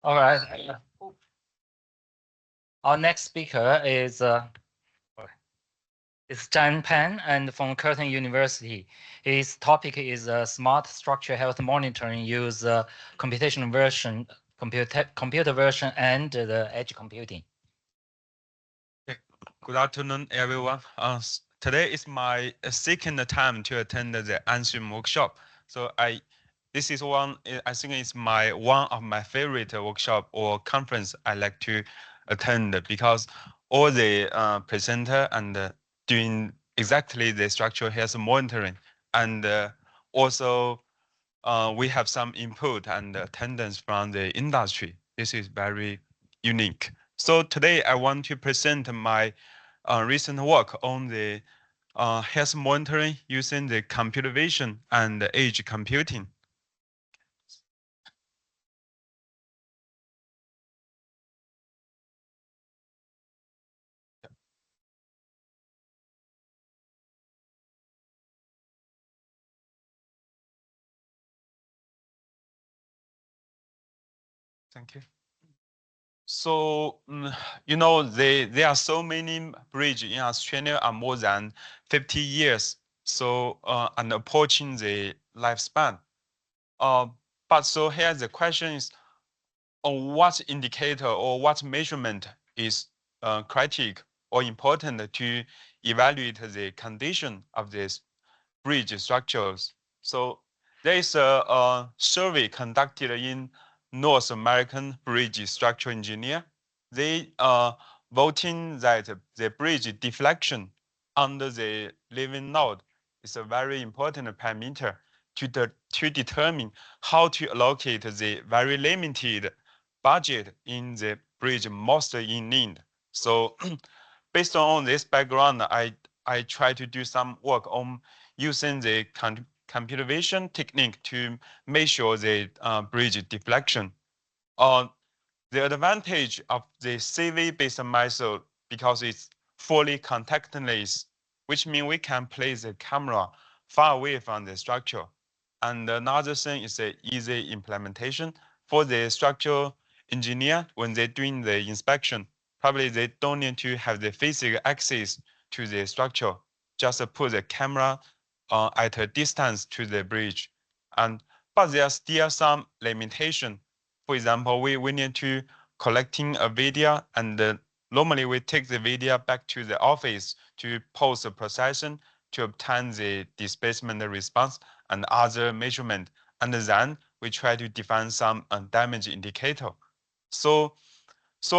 All right. Our next speaker is Zhen Peng and from Curtin University. His topic is smart structure health monitoring use computation version, computer version, and the edge computing. Good afternoon, everyone. Today is my second time to attend the ANSHM workshop. So this is I think it's one of my favorite workshop or conference I like to attend because all the presenter and doing exactly the structural health monitoring, and also we have some input and attendance from the industry. This is very unique. So today I want to present my recent work on the health monitoring using the computer vision and edge computing. Thank you. So, there are so many bridges in Australia are more than 50 years. So, and approaching the lifespan. Uh, but so here the question is, on what indicator or what measurement is critical or important to evaluate the condition of these bridge structures. So there is a survey conducted in North American bridge structural engineer. They are voting that the bridge deflection under the living node is a very important parameter to determine how to allocate the very limited budget in the bridge most in need. So based on this background, I try to do some work on using the computer vision technique to measure the bridge deflection. Uh, the advantage of the CV-based method because it's fully contactless, which means we can place the camera far away from the structure. And another thing is the easy implementation for the structural engineer when they're doing the inspection. Probably they don't need to have the physical access to the structure. Just put the camera at a distance to the bridge. But there are still some limitation. For example, we need to collecting a video, and normally we take the video back to the office to post processing to obtain the displacement response and other measurement. And then we try to define some damage indicator. So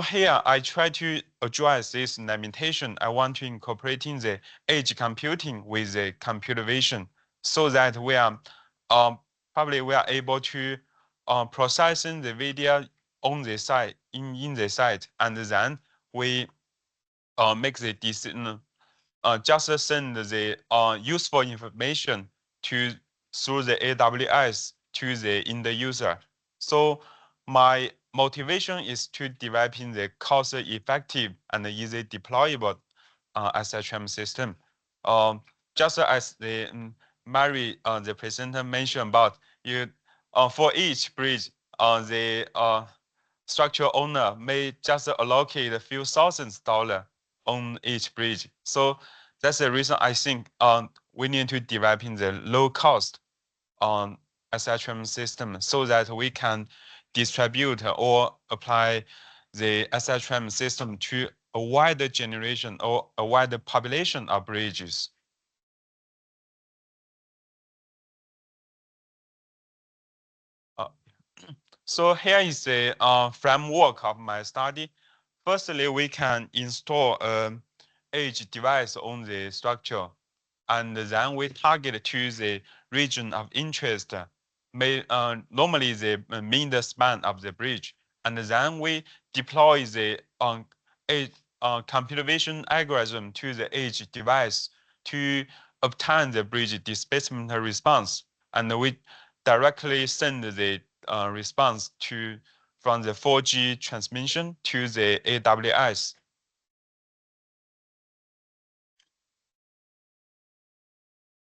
here I try to address this limitation. I want to incorporating the edge computing with the computer vision so that we are probably we are able to processing the video on the site in the site, and then we make the decision. Just send the useful information to through the AWS to the end user. So my motivation is to developing the cost-effective and easy deployable SHM system. Just as Mary, the presenter mentioned about you, for each bridge, the structural owner may just allocate a few $1,000s on each bridge. So that's the reason I think we need to develop in the low cost SHM system so that we can distribute or apply the SHM system to a wider generation or a wider population of bridges. So here is the framework of my study. Firstly, we can install an edge device on the structure, and then we target to the region of interest, normally the mean span of the bridge, and then we deploy the computer vision algorithm to the edge device to obtain the bridge displacement response, and we directly send the response from the 4G transmission to the AWS.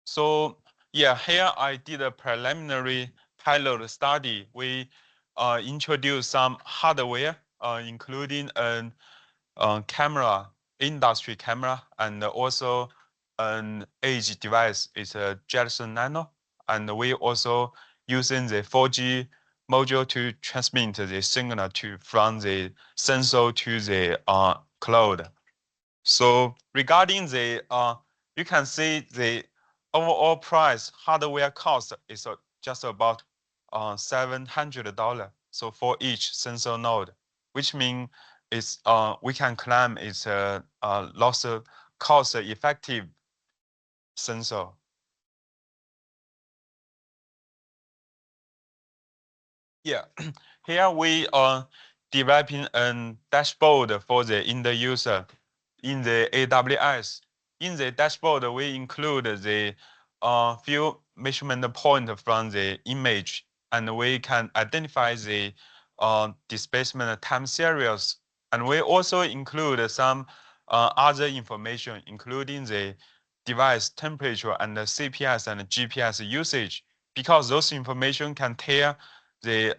So yeah, here I did a preliminary pilot study. We introduce some hardware, including an camera, industry camera, and also an edge device. It's a Jetson Nano, and we also using the 4G module to transmit the signal from the sensor to the cloud. So regarding the, you can see the overall price hardware cost is just about $700. So for each sensor node, which means it's we can claim it's a loss cost effective sensor. Yeah, here we are developing a dashboard for the end user in the AWS. In the dashboard, we include the few measurement point from the image, and we can identify the displacement time series. And we also include some other information, including the device temperature and the CPS and GPS usage, because those information can tell the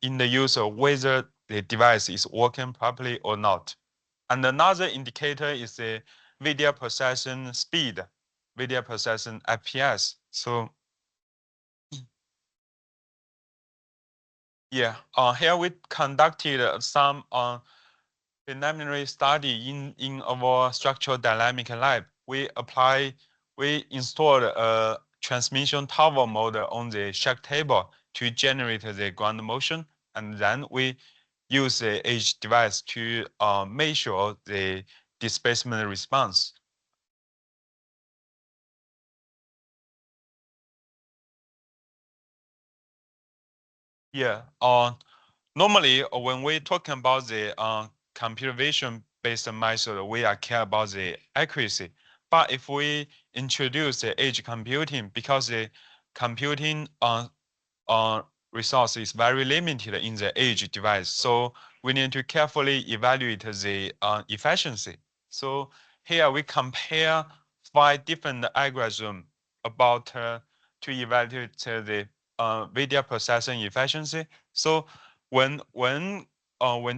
in the user whether the device is working properly or not. And another indicator is the video processing speed, video processing FPS. So yeah, here we conducted some preliminary study in our structural dynamic lab. We installed a transmission tower model on the shack table to generate the ground motion, and then we use the edge device to measure the displacement response. Yeah. Normally, when we're talking about the computer vision based method, we are care about the accuracy. But if we introduce the edge computing, because the computing uh, resource is very limited in the edge device, so we need to carefully evaluate the efficiency. So here we compare 5 different algorithms about to evaluate the video processing efficiency. So when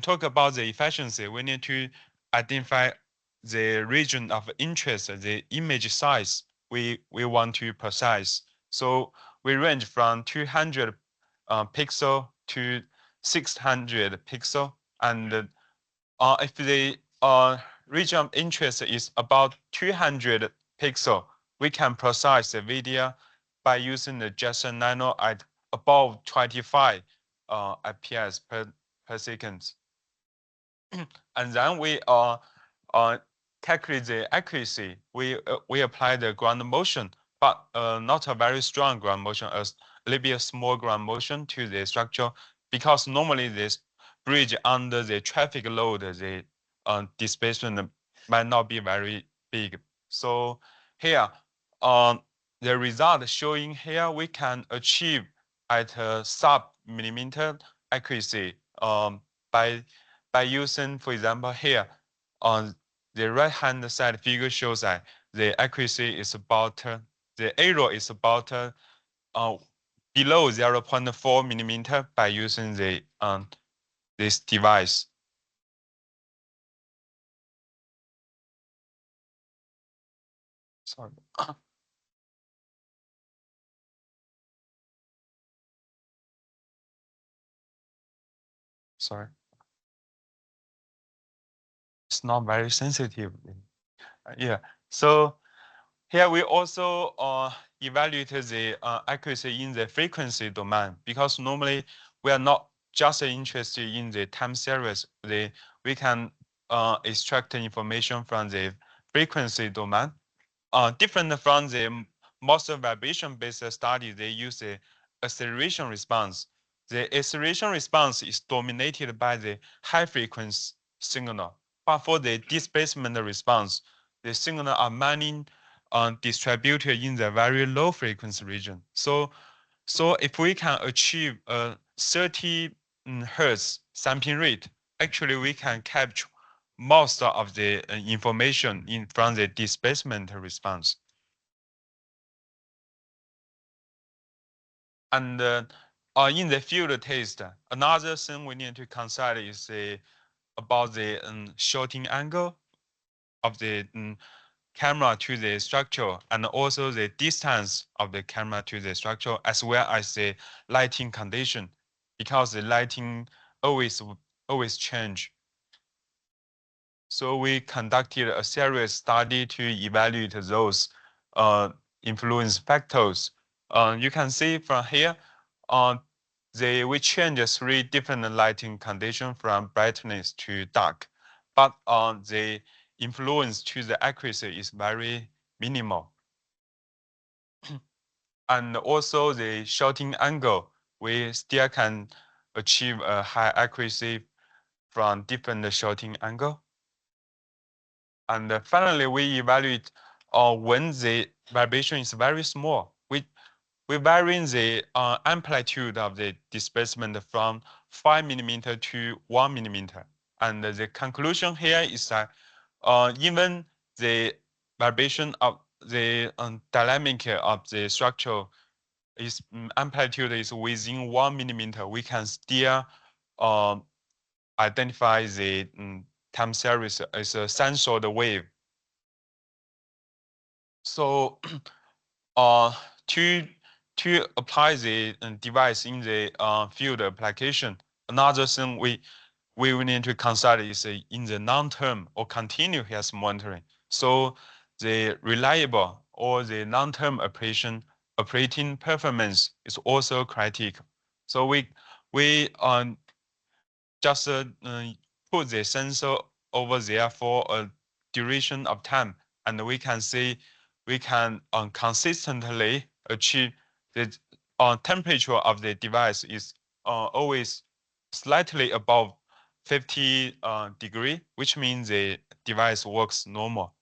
talk about the efficiency, we need to identify the region of interest, the image size we want to process. So we range from 200 pixel to 600 pixel, and if the region of interest is about 200 pixel, we can process the video by using the Jetson Nano at above 25 FPS per second. And then we calculate the accuracy. We apply the ground motion, but not a very strong ground motion, a little bit small ground motion to the structure, because normally this bridge under the traffic load, the displacement might not be very big. So here, the result showing here, we can achieve at a sub-millimeter accuracy by using, for example, here on the right-hand side figure shows that the accuracy is about, the error is about below 0.4 millimeter by using the this device. Sorry. Sorry. It's not very sensitive. Yeah. So here we also evaluated the accuracy in the frequency domain, because normally we are not just interested in the time series. We can extract information from the frequency domain. Different from the most vibration-based study, they use the acceleration response. The acceleration response is dominated by the high-frequency signal. But for the displacement response, the signal are mainly distributed in the very low frequency region. So if we can achieve a 30 hertz sampling rate, actually we can capture most of the information from the displacement response. And in the field test, another thing we need to consider is about the shooting angle of the camera to the structure, and also the distance of the camera to the structure, as well as the lighting condition, because the lighting always change. So we conducted a serious study to evaluate those influence factors. You can see from here, uh, we change 3 different lighting conditions from brightness to dark, but the influence to the accuracy is very minimal. And also the shooting angle, we still can achieve a high accuracy from different shooting angle. And finally, we evaluate when the vibration is very small. We vary the amplitude of the displacement from 5 millimeter to 1 millimeter. And the conclusion here is that even the vibration of the dynamic of the structure is amplitude is within 1 millimeter, we can still identify the time series as a censored wave. So uh, to apply the device in the field application, another thing we will need to consider is in the long-term or continuous monitoring. So the reliable or the long-term operating performance is also critical. So we just put the sensor over there for a duration of time, and we can see we can consistently achieve the temperature of the device is always slightly above 50 degree, which means the device works normal.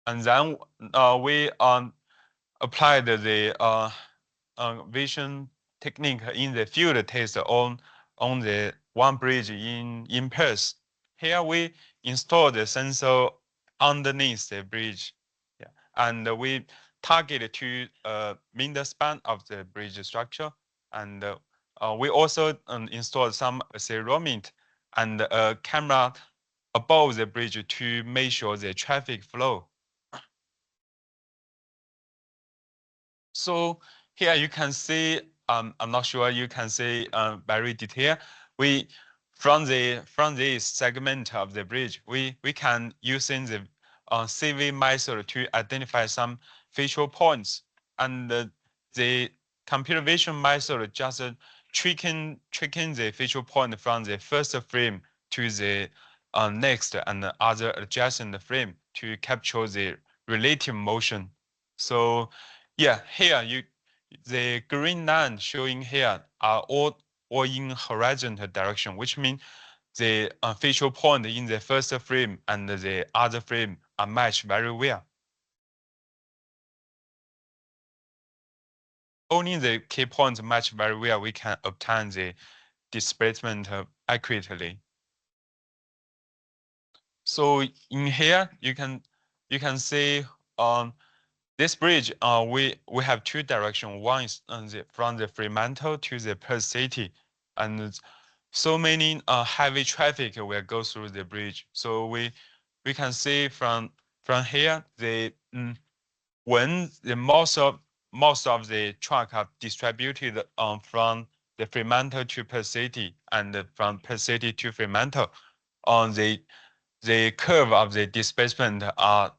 And then we applied the vision technique in the field test on the one bridge in Perth. Here we install the sensor underneath the bridge. Yeah. And we target to mean the span of the bridge structure. And we also installed some accelerometer and a camera above the bridge to measure the traffic flow. So here you can see, I'm not sure you can see very detail. We from this segment of the bridge, we can using the CV method to identify some facial points, and the computer vision method just tracking the facial point from the first frame to the next and the other adjacent frame to capture the relative motion. So yeah, here the green line showing here are all in horizontal direction, which means the facial point in the first frame and the other frame are matched very well. Only the key points match very well, we can obtain the displacement accurately. So in here, you can see this bridge, we have 2 directions. One is from the Fremantle to the Perth City, and so many heavy traffic will go through the bridge. So we can see from here when the most of the truck are distributed from the Fremantle to Perth City and from Perth City to Fremantle, on the curve of the displacement are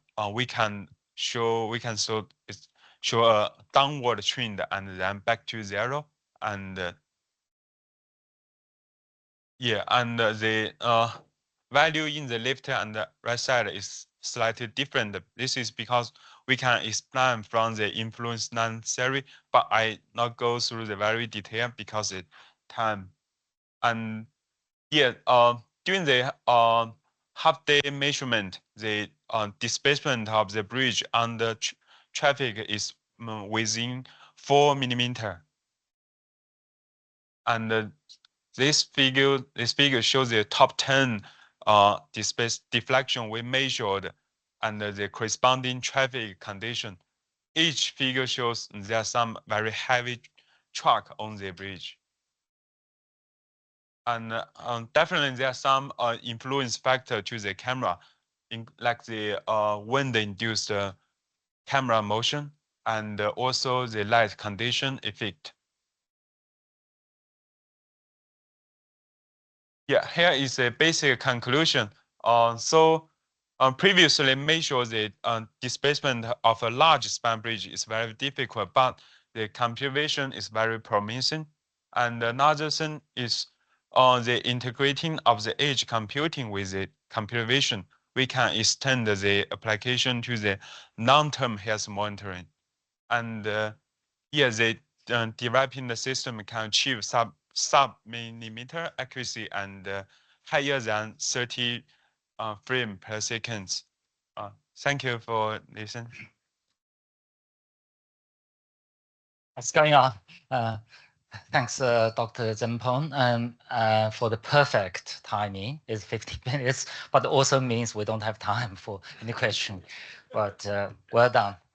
show a downward trend and then back to 0, and yeah, and the value in the left and the right side is slightly different. This is because we can explain from the influence line theory, but I not go through the very detail because it time. And yeah, during the half day measurement, the displacement of the bridge under traffic is within 4 millimeter. And this figure shows the top 10 deflection we measured and the corresponding traffic condition. Each figure shows there are some very heavy truck on the bridge. And definitely there are some influence factor to the camera, like the wind-induced camera motion and also the light condition effect. Yeah, here is a basic conclusion. Previously measure the displacement of a large span bridge is very difficult, but the computation is very promising. And another thing is the integrating of the edge computing with the computation. We can extend the application to the long-term health monitoring. And yeah, developing the system can achieve sub-millimeter accuracy and higher than 30 frame per second. Thank you for listening. What's going on? Thanks, Dr. Zhen Peng, for the perfect timing. It's 50 minutes, but also means we don't have time for any question. But well done.